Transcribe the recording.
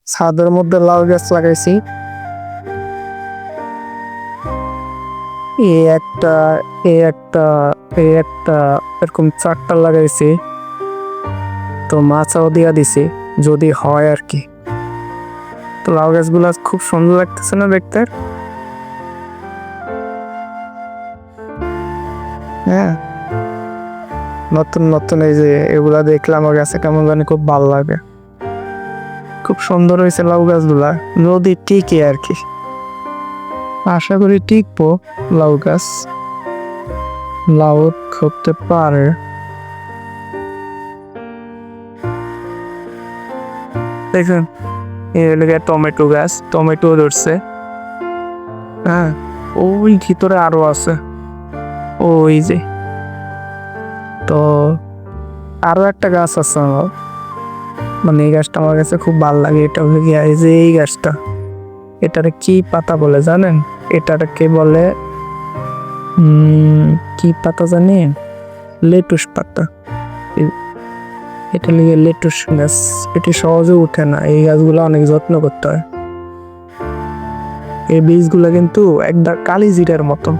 ছাদের মধ্যে লাউ গাছ লাগাইছি। এই একটা, এই একটা, এই একটা, এরকম 4টা লাগাইছি। তো মাচাও দিয়া দিছি যদি হয় আর কি। তো লাউ গাছগুলা খুব সুন্দর লাগতেছে না দেখতে? হ্যাঁ, নতুন নতুন এই যে এগুলা দেখলে আমার কাছে কেমন জানি খুব ভালো লাগে। খুব সুন্দর হয়েছে লাউ গাছগুলা, যদি টিকে আর কি। আশা করি টিকবো লাউ গাছ, লাউ হতে পারে। দেখুন এলাকায় টমেটো গাছ, টমেটো ধরছে। হ্যাঁ, ওই ভিতরে আরো আছে, ওই যে। তো আরো একটা গাছ আছে আমার, মানে এই গাছটা আমার কাছে খুব ভালো লাগে। এটা হলো গিয়া এই যে এই গাছটা, এটারে কি পাতা বলে জানেন? এটাকে বলে কি পাতা জানি, লেটুস পাতা। এ- এটা লিগে লেটুস গাছ। এটি সহজে উঠে না, এই গাছগুলো অনেক যত্ন করতে হয়। এই বীজগুলো কিন্তু একটা কালি জিরার মতন।